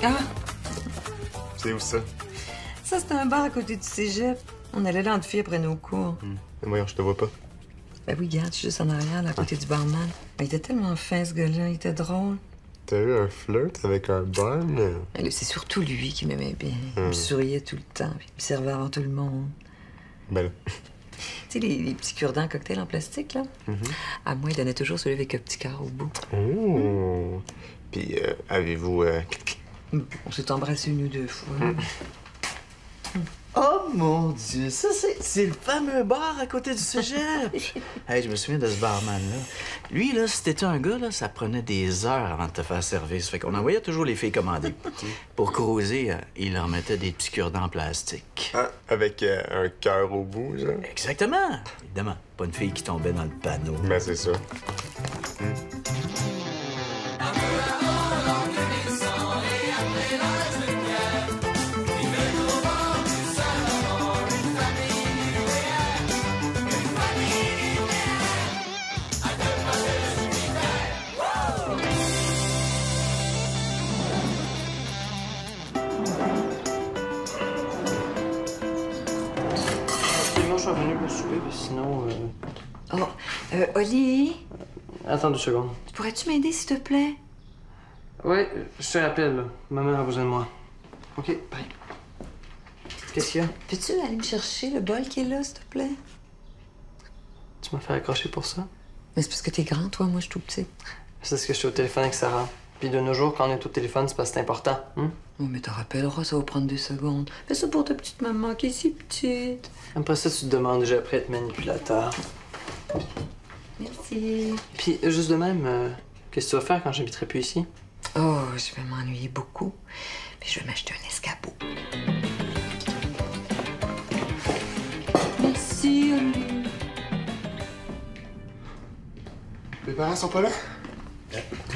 Ah! C'est où ça? Ça, c'est un bar à côté du cégep. On allait là en filles après nos cours. Mais voyons, je te vois pas. Ben oui, regarde, je suis juste en arrière, là, à côté du barman. Ben, il était tellement fin, ce gars-là. Il était drôle. T'as eu un flirt avec un barman? Ben, c'est surtout lui qui m'aimait bien. Il me souriait tout le temps, puis il me servait avant tout le monde. Ben là. Tu sais, les petits cure-dents cocktails en plastique, là? À moi, il donnait toujours celui avec un petit cœur au bout. Oh! Puis, avez-vous... On s'est embrassés une ou deux fois. Oh mon Dieu, ça c'est le fameux bar à côté du cégep. Hey, je me souviens de ce barman-là. Lui, là, si t'étais un gars, là, ça prenait des heures avant de te faire servir. Ça fait qu'on envoyait toujours les filles commander. Pour cruiser, il leur mettait des petits cure-dents en plastique. Ah, avec un cœur au bout, genre? Exactement. Évidemment, pas une fille qui tombait dans le panneau. Ben, c'est ça. Absolument, je suis revenu pour souper, mais sinon... Oh, Oli, Attends 2 secondes. pourrais-tu m'aider, s'il te plaît? Ouais, je te rappelle, là. Ma mère a besoin de moi. OK, bye. Qu'est-ce qu'il y a? Peux-tu aller me chercher le bol qui est là, s'il te plaît? Tu m'as fait accrocher pour ça? Mais c'est parce que t'es grand, toi. Moi, je suis tout petit. C'est parce que je suis au téléphone avec Sarah. Puis de nos jours, quand on est au téléphone, c'est parce que c'est important. Oh, mais t'en rappelleras, ça va prendre 2 secondes. Fais ça pour ta petite maman qui est si petite. Après ça, tu te demandes déjà après être manipulateur. Merci. Puis juste de même, qu'est-ce que tu vas faire quand j'habiterai plus ici? Oh, je vais m'ennuyer beaucoup. Puis je vais m'acheter un escabeau. Merci, Oli. Les parents sont pas là?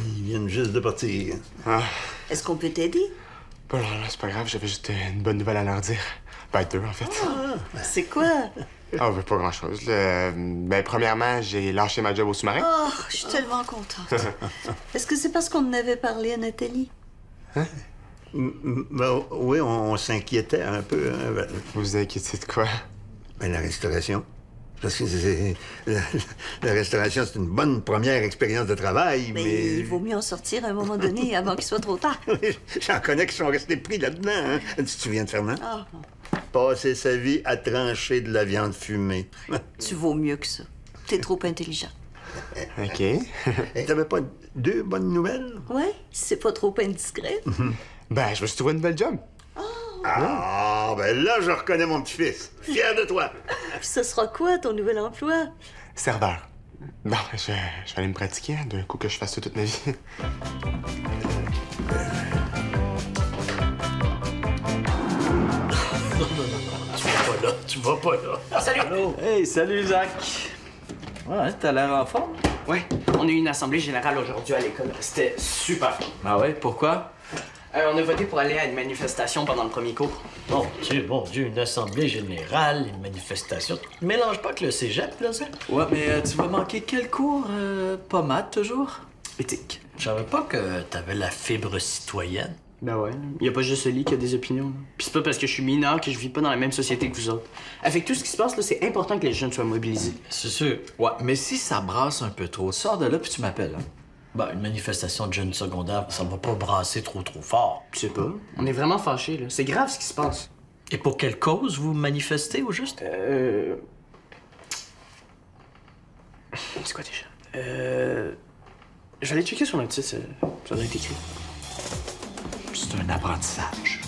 Ils viennent juste de partir. Ah, Est-ce qu'on peut t'aider? bon, là, c'est pas grave, j'avais juste une bonne nouvelle à leur dire. Ben, 2, en fait. C'est quoi? Ah, ben, pas grand-chose. Ben, premièrement, j'ai lâché ma job au sous-marin. Oh, je suis tellement contente. Est-ce que c'est parce qu'on en avait parlé à Nathalie? Ben, oui, on s'inquiétait un peu. Hein, Vous vous inquiétez de quoi? ben, la restauration. Parce que la restauration, c'est une bonne première expérience de travail, mais... Il vaut mieux en sortir à un moment donné avant qu'il soit trop tard. J'en connais qui sont restés pris là-dedans, hein? Tu te souviens de Fernand? Ah, Passer sa vie à trancher de la viande fumée. tu vaux mieux que ça. T'es trop intelligent. OK. T'avais pas 2 bonnes nouvelles? Ouais, c'est pas trop indiscret. Ben, je me suis trouvé une belle job. Ah, ben là, je reconnais mon petit-fils. Fier de toi. Puis ce sera quoi, ton nouvel emploi? Serveur. Bon, je vais aller me pratiquer, hein, d'un coup que je fasse ça toute ma vie. Tu vas pas là. Salut! Hey, salut, Zach! Ouais, t'as l'air en forme. Ouais, on a eu une assemblée générale aujourd'hui à l'école. C'était super. Ah ouais, pourquoi? On a voté pour aller à une manifestation pendant le premier cours. Mon Dieu, une assemblée générale, une manifestation. Mélange pas que le cégep, là, ça. Ouais, mais tu vas manquer quel cours? Pas maths, toujours? Éthique. Je savais pas que t'avais la fibre citoyenne. Ben ouais, y a pas juste Oli qui a des opinions. Là. Puis c'est pas parce que je suis mineur que je vis pas dans la même société que vous autres. Avec tout ce qui se passe, là, c'est important que les jeunes soient mobilisés. C'est sûr. Ouais, mais si ça brasse un peu trop, sors de là puis tu m'appelles. Hein? Ben, une manifestation de jeunes secondaires, ça va pas brasser trop fort. Je sais pas. On est vraiment fâchés, là. C'est grave ce qui se passe. Et pour quelle cause vous manifestez, au juste? C'est quoi déjà? Je vais aller checker sur notre site, ça doit être écrit. C'est un apprentissage.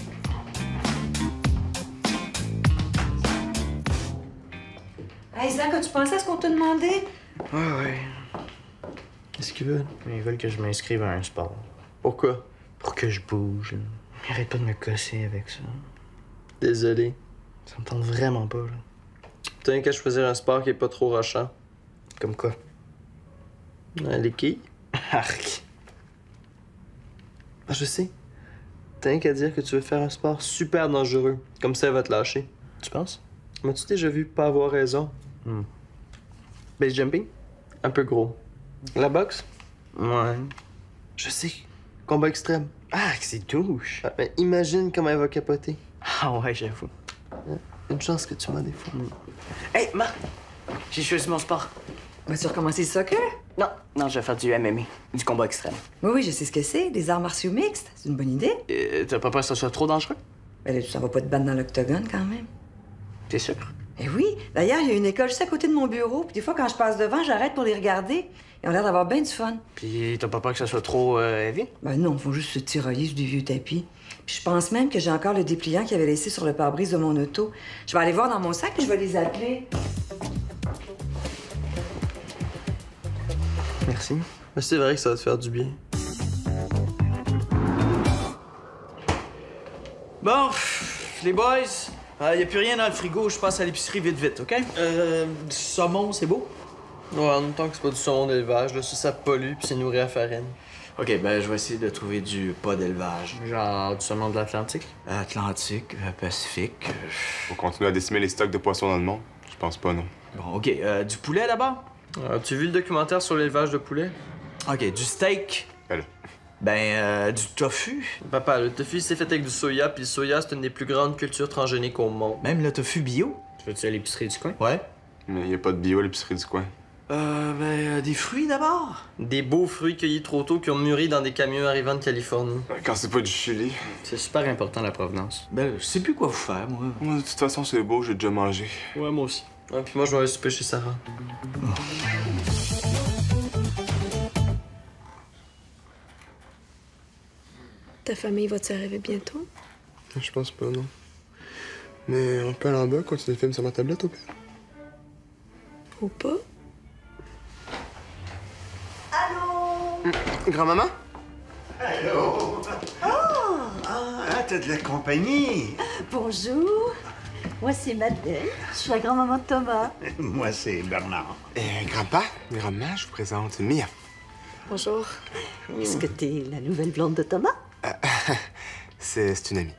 Hey, Zach, as-tu pensé à ce qu'on t'a demandé? Ouais. Qu'est-ce qu'ils veulent? Ils veulent que je m'inscrive à un sport. Pourquoi? Pour que je bouge. Ils arrêtent pas de me casser avec ça. Désolé. Ça me tente vraiment pas, là. T'as qu'à choisir un sport qui est pas trop rushant. Comme quoi? Les quilles? Arc. Ah, je sais. T'as qu'à dire que tu veux faire un sport super dangereux. Comme ça, elle va te lâcher. Tu penses? M'as-tu déjà vu pas avoir raison? Base jumping? Un peu gros. La boxe? Ouais. Je sais Combat extrême. Ah, que c'est douche. Ah, ben, imagine comment elle va capoter. Ah ouais, j'avoue. Une chance que tu m'as des fois. Hey, Marc, j'ai choisi mon sport. Vas-tu recommencer le soccer? Non, je vais faire du MMA, du combat extrême. Oui, je sais ce que c'est. Des arts martiaux mixtes. C'est une bonne idée. T'as pas peur que ça soit trop dangereux? Ben là, ça va pas te battre dans l'octogone, quand même. T'es sûr? Eh oui. D'ailleurs, il y a une école juste à côté de mon bureau. Puis des fois, quand je passe devant, j'arrête pour les regarder. Ils ont l'air d'avoir bien du fun. Puis t'as pas peur que ça soit trop heavy? Ben non, faut juste se tirailler sur des vieux tapis. Puis je pense même que j'ai encore le dépliant qu'il avait laissé sur le pare-brise de mon auto. Je vais aller voir dans mon sac et je vais les appeler. Merci. Mais c'est vrai que ça va te faire du bien. Bon, les boys, y a plus rien dans le frigo. Je passe à l'épicerie vite, OK? Du saumon, c'est beau? Ouais, en même temps que c'est pas du saumon d'élevage, là, ça pollue puis c'est nourri à farine. OK, ben je vais essayer de trouver du pas d'élevage. Genre du saumon de l'Atlantique? Atlantique, Pacifique. Faut continuer à décimer les stocks de poissons dans le monde? Je pense pas, non. Bon, OK, du poulet d'abord? As-tu vu le documentaire sur l'élevage de poulet? OK, du steak. Du tofu. Papa, le tofu c'est fait avec du soya, puis le soya c'est une des plus grandes cultures transgéniques au monde. Même le tofu bio? Tu veux-tu à l'épicerie du coin? Ouais. Mais y a pas de bio à l'épicerie du coin. Des fruits d'abord? Des beaux fruits cueillis trop tôt qui ont mûri dans des camions arrivant de Californie. Quand c'est pas du Chili. C'est super important la provenance. Ben, je sais plus quoi vous faire, moi. Moi, de toute façon, c'est beau, j'ai déjà mangé. Ouais, moi aussi. Ouais, puis moi je vais aller souper chez Sarah. Ta famille va-tu arriver bientôt? Je pense pas, non. Mais on peut aller en bas, continuer le film sur ma tablette, au pire. Ou pas? Grand-maman? Allô? Ah, t'as de la compagnie. Bonjour. Moi, c'est Madeleine. Je suis la grand-maman de Thomas. Moi, c'est Bernard. Grand-maman, je vous présente Mia. Bonjour. Est-ce que t'es la nouvelle blonde de Thomas? C'est une amie.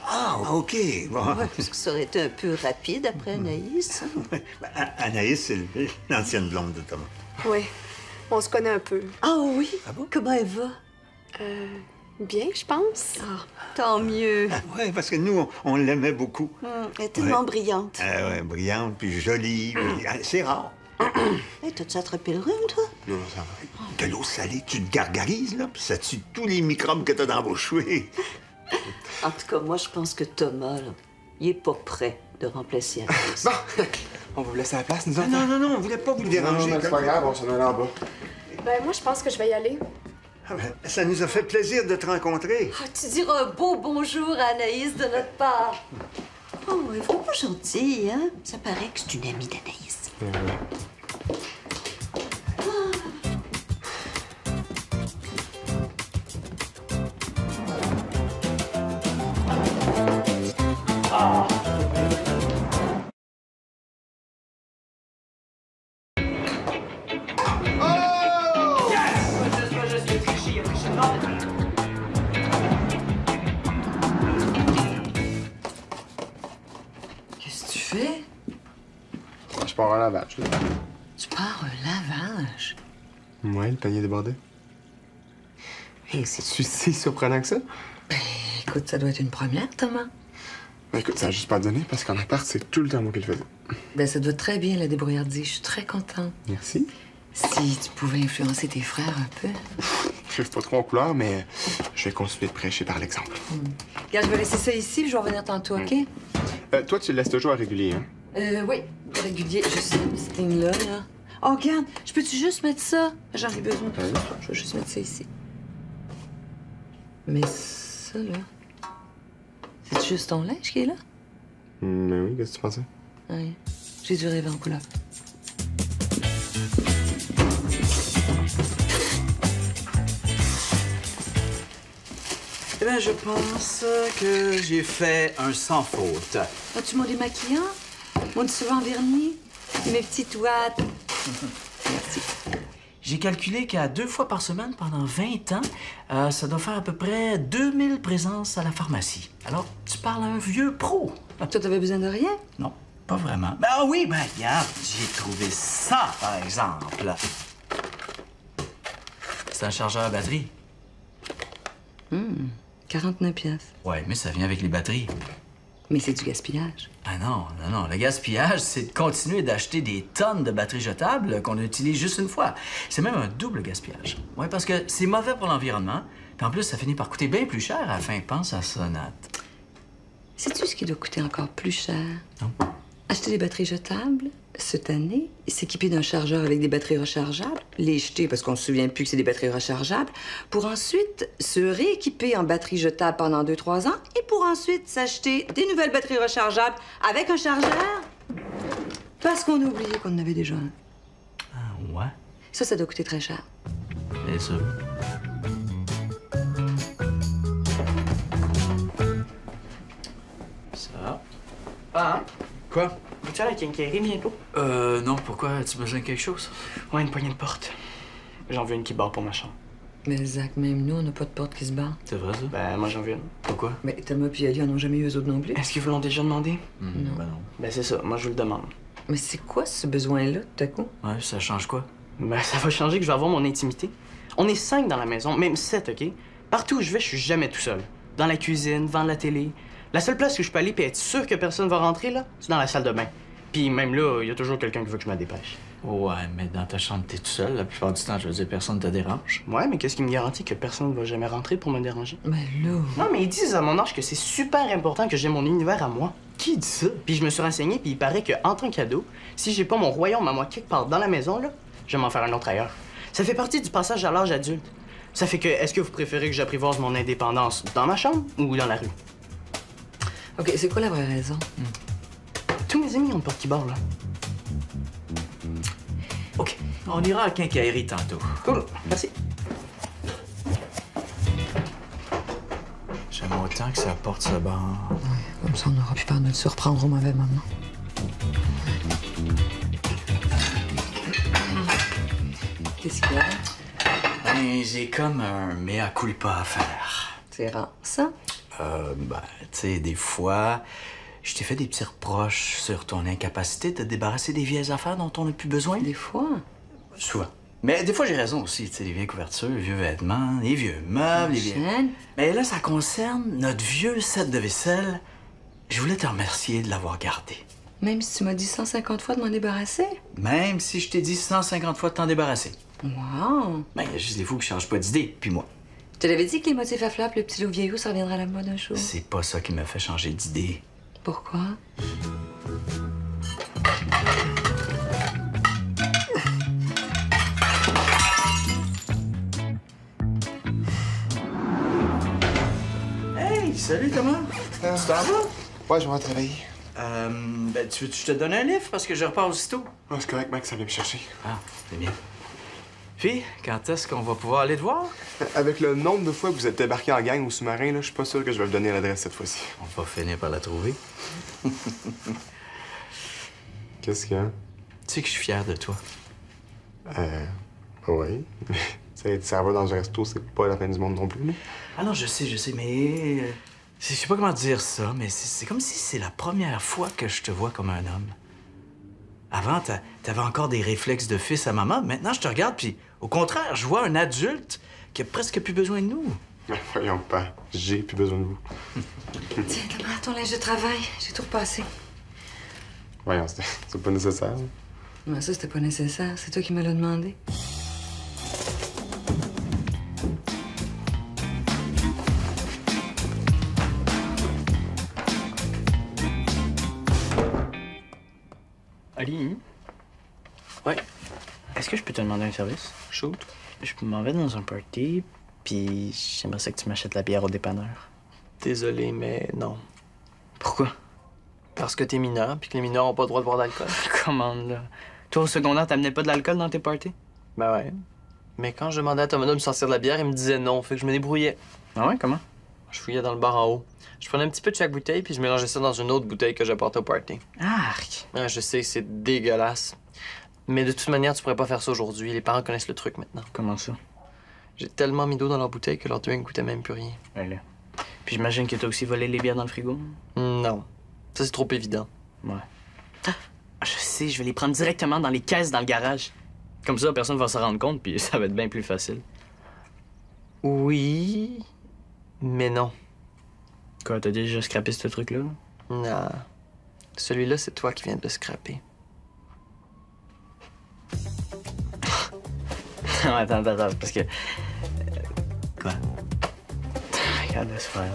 Ah, OK. Bon. Ouais, parce que ça aurait été un peu rapide après Anaïs. Ben, Anaïs, c'est l'ancienne blonde de Thomas. Oui. On se connaît un peu. Ah oui? Comment elle va? Bien, je pense. Ah, tant mieux. Oui, parce que nous, on l'aimait beaucoup. Elle est tellement brillante. Ouais, brillante, puis jolie. Puis, c'est rare. Hey, t'as-tu attrapé le rhume, toi? Non, ça va. De l'eau salée, tu te gargarises, là, puis ça tue tous les microbes que t'as dans vos cheveux. En tout cas, moi, je pense que Thomas, là, il est pas prêt de remplacer Anaïs. Bon, on va vous laisser à la place, nous autres. Non, on voulait pas vous déranger. C'est pas grave, on s'en allait en bas. Ben, moi, je pense que je vais y aller. Ah ben, ça nous a fait plaisir de te rencontrer. Ah, tu diras un beau bonjour à Anaïs de notre part. Oh, elle est vraiment gentille, hein? Ça paraît que c'est une amie d'Anaïs. Qu'est-ce que tu fais? Je pars un lavage. Tu pars un lavage? Ouais, le panier débordé. Hey, c'est-tu si surprenant que ça? Écoute, ça doit être une première, Thomas. Ben, écoute, ça a juste pas donné parce qu'en appart, c'est tout le temps moi qui le faisais. Ben, ça doit très bien, la débrouillardise. Je suis très contente. Merci. Si tu pouvais influencer tes frères un peu. Je suis pas trop en couleur, mais je vais continuer de prêcher par l'exemple. Regarde, je vais laisser ça ici, puis je vais revenir tantôt, OK? Toi, tu le laisses toujours à régulier, hein? Oui, régulier. Juste cette ligne-là, là. Oh, regarde, je peux-tu juste mettre ça? J'en ai besoin pour ça. Je vais juste mettre ça ici. Mais ça, là... C'est juste ton linge qui est là? Mais oui, qu'est-ce que tu pensais? Oui. J'ai dû rêver en couleur. Eh bien, je pense que j'ai fait un sans faute. As-tu mon démaquillant? Mon dissolvant vernis? Et mes petites ouates? Merci. J'ai calculé qu'à 2 fois par semaine pendant 20 ans, ça doit faire à peu près 2000 présences à la pharmacie. Alors, tu parles à un vieux pro. Toi, t'avais besoin de rien? Non, pas vraiment. Ben ah oui, ben regarde, j'ai trouvé ça, par exemple. C'est un chargeur à batterie. 49 piastres. Ouais, mais ça vient avec les batteries. Mais c'est du gaspillage. Ah non, non, non. Le gaspillage, c'est de continuer d'acheter des tonnes de batteries jetables qu'on utilise juste une fois. C'est même un double gaspillage. Ouais, parce que c'est mauvais pour l'environnement. Puis en plus, ça finit par coûter bien plus cher à la fin. Pense à ça, Nat. Sais-tu ce qui doit coûter encore plus cher? Non. Acheter des batteries jetables, cette année, s'équiper d'un chargeur avec des batteries rechargeables, les jeter parce qu'on se souvient plus que c'est des batteries rechargeables, pour ensuite se rééquiper en batteries jetables pendant 2-3 ans et pour ensuite s'acheter des nouvelles batteries rechargeables avec un chargeur parce qu'on a oublié qu'on en avait déjà un. Ah, ouais? Ça doit coûter très cher. Bien sûr. Ça. Ah, Quoi? vas-tu à la quincaillerie bientôt? Non, pourquoi? As-tu besoin de quelque chose? Ouais, une poignée de porte. J'en veux une qui barre pour ma chambre. Mais Zach, même nous, on n'a pas de porte qui se barre. C'est vrai, ça? Ben, moi, j'en veux une. Pourquoi? Mais Thomas et Ali en ont jamais eu eux autres non plus. Est-ce qu'ils vous l'ont déjà demandé? Non. Ben non. Ben, c'est ça. Moi, je vous le demande. Mais c'est quoi ce besoin-là, tout à coup? Ouais, ça change quoi? Ben, ça va changer que je vais avoir mon intimité. On est 5 dans la maison, même 7, OK? Partout où je vais, je suis jamais tout seul. Dans la cuisine, devant la télé. La seule place où je peux aller et être sûr que personne va rentrer, là, c'est dans la salle de bain. Puis même là, il y a toujours quelqu'un qui veut que je me dépêche. Ouais, mais dans ta chambre, t'es tout seul. La plupart du temps, je veux dire, personne te dérange. Ouais, mais qu'est-ce qui me garantit que personne ne va jamais rentrer pour me déranger? Ben là... Non, mais ils disent à mon âge que c'est super important que j'ai mon univers à moi. Qui dit ça? Puis je me suis renseigné, puis il paraît que en tant qu'ado, si j'ai pas mon royaume à moi quelque part dans la maison, là, je vais m'en faire un autre ailleurs. Ça fait partie du passage à l'âge adulte. Ça fait que, est-ce que vous préférez que j'apprivoise mon indépendance dans ma chambre ou dans la rue? OK, c'est quoi la vraie raison? Tous mes amis ont une porte qui barre, là. OK, on ira à la quincaillerie tantôt. Cool, merci. J'aime autant que ça porte ce bar. Comme ça, on n'aura plus peur de te surprendre au mauvais moment. Qu'est-ce qu'il y a? Ben, j'ai comme un mea culpa à faire. C'est rare, ça? Ben, tu sais, des fois, je t'ai fait des petits reproches sur ton incapacité de te débarrasser des vieilles affaires dont on n'a plus besoin. Des fois. Souvent. Mais des fois, j'ai raison aussi, tu sais, les vieilles couvertures, les vieux vêtements, les vieux meubles, les vieux... Chaîne. Mais là, ça concerne notre vieux set de vaisselle. Je voulais te remercier de l'avoir gardé. Même si tu m'as dit 150 fois de m'en débarrasser? Même si je t'ai dit 150 fois de t'en débarrasser. Wow! Ben, il y a juste des fous qui changent pas d'idée, puis moi. Je te l'avais dit que les motifs à fleurs, le petit loup vieillot, ça reviendra à la mode un jour. C'est pas ça qui m'a fait changer d'idée. Pourquoi? Hey, salut Thomas. Tu t'en vas? Ouais, je vais travailler. Ben, tu veux que je te donne un livre parce que je repars aussitôt? Ouais, c'est correct, Max, ça vient me chercher. Ah, c'est bien. Puis, quand est-ce qu'on va pouvoir aller te voir? Avec le nombre de fois que vous êtes débarqué en gang au sous-marin, là, je suis pas sûr que je vais vous donner l'adresse cette fois-ci. On va finir par la trouver. Qu'est-ce qu'il y a? Tu sais que je suis fier de toi. Oui. Être serveur dans un resto, c'est pas la fin du monde non plus, là. Ah non, je sais, mais... je sais pas comment dire ça, mais c'est comme si c'est la première fois que je te vois comme un homme. Avant, t'avais encore des réflexes de fils à maman. Maintenant, je te regarde, puis au contraire, je vois un adulte qui a presque plus besoin de nous. Mais voyons pas, j'ai plus besoin de vous. Tiens, Thomas, ton linge de travail. J'ai tout repassé. Voyons, c'est pas nécessaire. Mais ça, c'était pas nécessaire. C'est toi qui me l'as demandé. Ali? Ouais. Est-ce que je peux te demander un service? Shoot. Je m'en vais dans un party, puis j'aimerais ça que tu m'achètes la bière au dépanneur. Désolé, mais non. Pourquoi? Parce que t'es mineur, puis que les mineurs ont pas le droit de boire d'alcool. Comment, là? Toi, au secondaire, t'amenais pas de l'alcool dans tes parties? Ben ouais. Mais quand je demandais à Thomas de me sortir de la bière, il me disait non, fait que je me débrouillais. Ah ouais, comment? Je fouillais dans le bar en haut. Je prenais un petit peu de chaque bouteille, puis je mélangeais ça dans une autre bouteille que j'apportais au party. Arc! Ouais, je sais, c'est dégueulasse. Mais de toute manière, tu pourrais pas faire ça aujourd'hui. Les parents connaissent le truc maintenant. Comment ça? J'ai tellement mis d'eau dans leur bouteille que leur drink goûtait même plus rien. Ouais, là. Puis j'imagine que t'as aussi volé les bières dans le frigo? Non. Ça, c'est trop évident. Ouais. Ah, je sais, je vais les prendre directement dans les caisses dans le garage. Comme ça, personne va s'en rendre compte, puis ça va être bien plus facile. Oui. Mais non. Quoi, t'as déjà scrappé ce truc-là? Non. Celui-là, c'est toi qui viens de le scraper. Non, attends, parce que... Quoi? Regarde ce faire, là.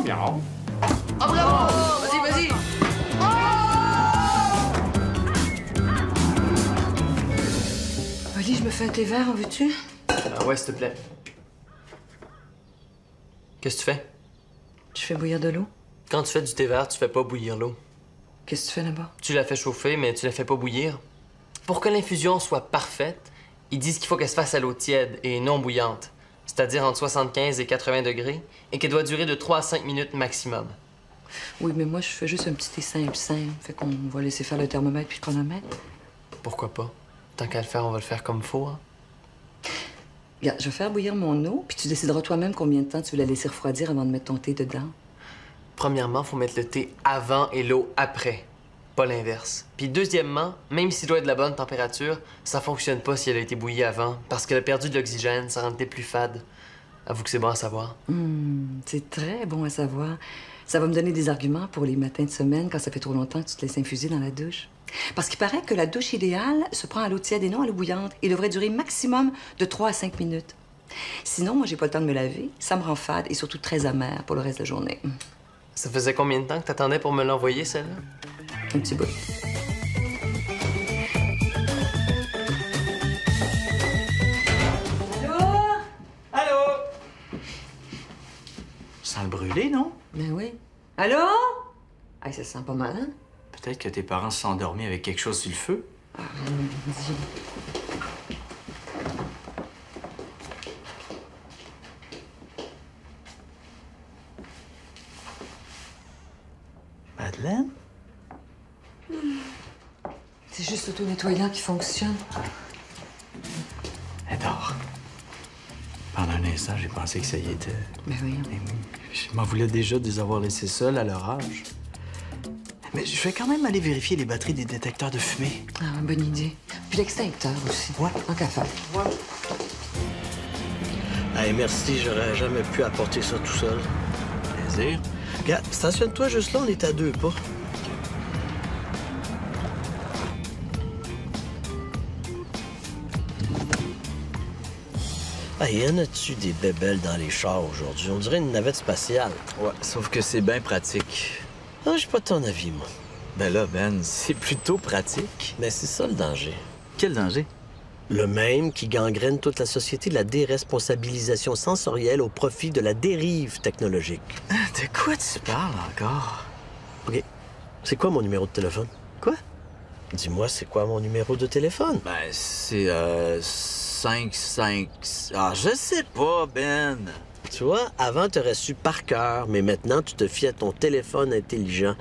Bien. Oh, bravo! Vas-y, vas-y! Oli, je me fais un thé vert, en veux-tu? Ah ouais, s'il te plaît. Qu'est-ce que tu fais? Je fais bouillir de l'eau. Quand tu fais du thé vert, tu fais pas bouillir l'eau. Qu'est-ce que tu fais là-bas? Tu la fais chauffer, mais tu la fais pas bouillir. Pour que l'infusion soit parfaite, ils disent qu'il faut qu'elle se fasse à l'eau tiède et non bouillante, c'est-à-dire entre 75 et 80 degrés, et qu'elle doit durer de 3 à 5 minutes maximum. Oui, mais moi, je fais juste un petit thé simple. Fait qu'on va laisser faire le thermomètre puis le chronomètre. Pourquoi pas? Tant qu'à le faire, on va le faire comme il faut, hein? Regarde, je vais faire bouillir mon eau, puis tu décideras toi-même combien de temps tu veux la laisser refroidir avant de mettre ton thé dedans. Premièrement, faut mettre le thé avant et l'eau après, pas l'inverse. Puis deuxièmement, même si l'eau est de la bonne température, ça fonctionne pas si elle a été bouillie avant, parce qu'elle a perdu de l'oxygène, ça rend le thé plus fade. Avoue que c'est bon à savoir. C'est très bon à savoir. Ça va me donner des arguments pour les matins de semaine quand ça fait trop longtemps que tu te laisses infuser dans la douche. Parce qu'il paraît que la douche idéale se prend à l'eau tiède et non à l'eau bouillante et devrait durer maximum de 3 à 5 minutes. Sinon, moi, j'ai pas le temps de me laver, ça me rend fade et surtout très amère pour le reste de la journée. Ça faisait combien de temps que t'attendais pour me l'envoyer, celle-là? Un petit bout. Allô? Sans le brûler, non? Ben oui. Allô? Ah, ça sent pas mal, hein? Peut-être que tes parents se sont endormis avec quelque chose sur le feu. Ah, dis. Madeleine? C'est juste l'auto-nettoyant qui fonctionne. Elle dort. Pendant un instant, j'ai pensé que ça y était. Ben oui. Je m'en voulais déjà de les avoir laissés seuls à leur âge. Mais je vais quand même aller vérifier les batteries des détecteurs de fumée. Ah, bonne idée. Puis l'extincteur aussi. Ouais. En qu'à faire. Hey, merci, j'aurais jamais pu apporter ça tout seul. Plaisir. Regarde, stationne-toi juste là, on est à 2 pas. Hey, y en a-tu des bébelles dans les chars aujourd'hui? On dirait une navette spatiale. Ouais, sauf que c'est bien pratique. Ah, j'ai pas ton avis, moi. Ben là, Ben, c'est plutôt pratique. Mais c'est ça le danger. Quel danger? Le même qui gangrène toute la société, la déresponsabilisation sensorielle au profit de la dérive technologique. De quoi tu parles encore? OK. C'est quoi mon numéro de téléphone? Quoi? Dis-moi, c'est quoi mon numéro de téléphone? Ben, c'est 5. Ah, je sais pas, Ben. Tu vois, avant, tu aurais su par cœur, mais maintenant, tu te fies à ton téléphone intelligent.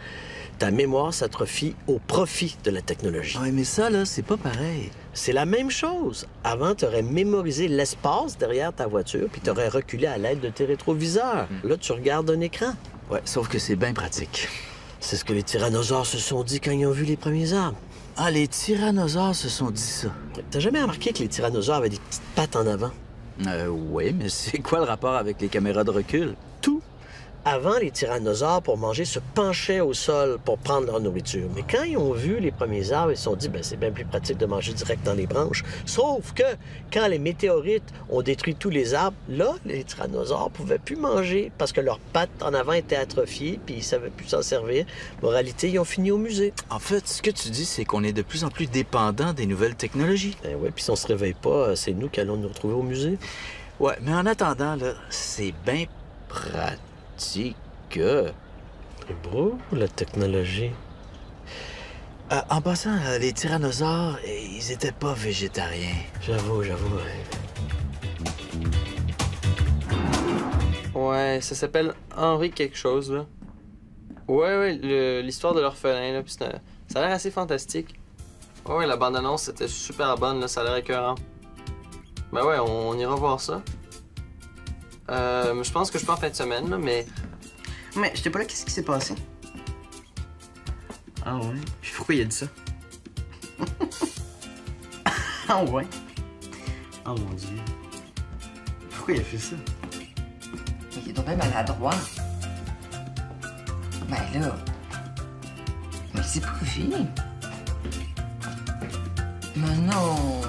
Ta mémoire s'atrophie au profit de la technologie. Ouais, mais ça, là, c'est pas pareil. C'est la même chose. Avant, tu aurais mémorisé l'espace derrière ta voiture, puis tu aurais reculé à l'aide de tes rétroviseurs. Là, tu regardes un écran. Ouais, sauf que c'est bien pratique. C'est ce que les tyrannosaures se sont dit quand ils ont vu les premiers arbres. Ah, les tyrannosaures se sont dit ça. T'as jamais remarqué que les tyrannosaures avaient des petites pattes en avant? Oui, mais c'est quoi le rapport avec les caméras de recul? Tout. Avant, les tyrannosaures, pour manger, se penchaient au sol pour prendre leur nourriture. Mais quand ils ont vu les premiers arbres, ils se sont dit, ben c'est bien plus pratique de manger direct dans les branches. Sauf que, quand les météorites ont détruit tous les arbres, là, les tyrannosaures pouvaient plus manger parce que leurs pattes en avant étaient atrophiées puis ils savaient plus s'en servir. Moralité, ils ont fini au musée. En fait, ce que tu dis, c'est qu'on est de plus en plus dépendant des nouvelles technologies. Ben oui, puis si on se réveille pas, c'est nous qui allons nous retrouver au musée. Ouais, mais en attendant, là, c'est bien pratique. C'est beau, la technologie. En passant, les tyrannosaures, ils étaient pas végétariens. J'avoue. Ouais, ça s'appelle Henri quelque chose, là. Ouais, l'histoire de l'orphelin, là, puis ça a l'air assez fantastique. Ouais, la bande-annonce, c'était super bonne, là, ça a l'air écœurant. Ben ouais, on ira voir ça. Je pense que je peux en fin de semaine, là, mais... Mais j'étais pas là, qu'est-ce qui s'est passé? Ah ouais? Puis pourquoi il a dit ça? Ah ouais? Oh mon Dieu. Pourquoi il a fait ça? Il est donc bien maladroit. Ben là... Mais c'est pas vrai. Mais non...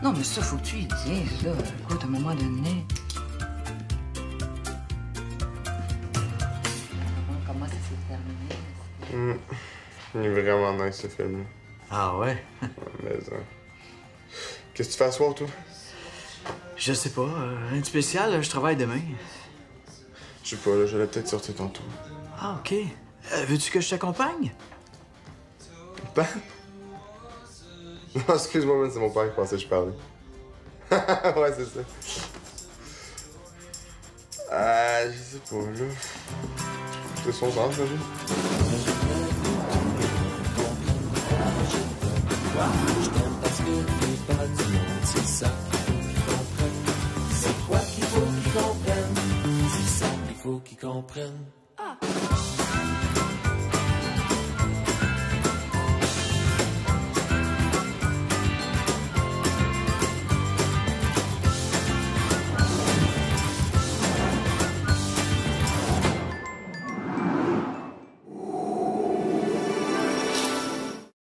Non, mais ça, faut que tu y dises, là. Écoute, à un moment donné... Comment ça s'est terminé? Il est vraiment nice, ce film-là. Ah ouais? Mais, qu'est-ce que tu fais à soir, toi? Je sais pas. Rien de spécial, je travaille demain. Je sais pas, là, j'allais peut-être sortir tantôt. Ah, OK. Veux-tu que je t'accompagne? Ben? Non, excuse-moi, man, c'est mon père qui pensait que je parlais. Ouais, c'est ça. Je sais pas, là. C'est son sens, là, Je t'aime parce que t'es pas du monde, c'est ça qu'ils comprennent. C'est toi qu'il faut qu'ils comprennent, c'est ça qu'il faut qu'ils comprennent.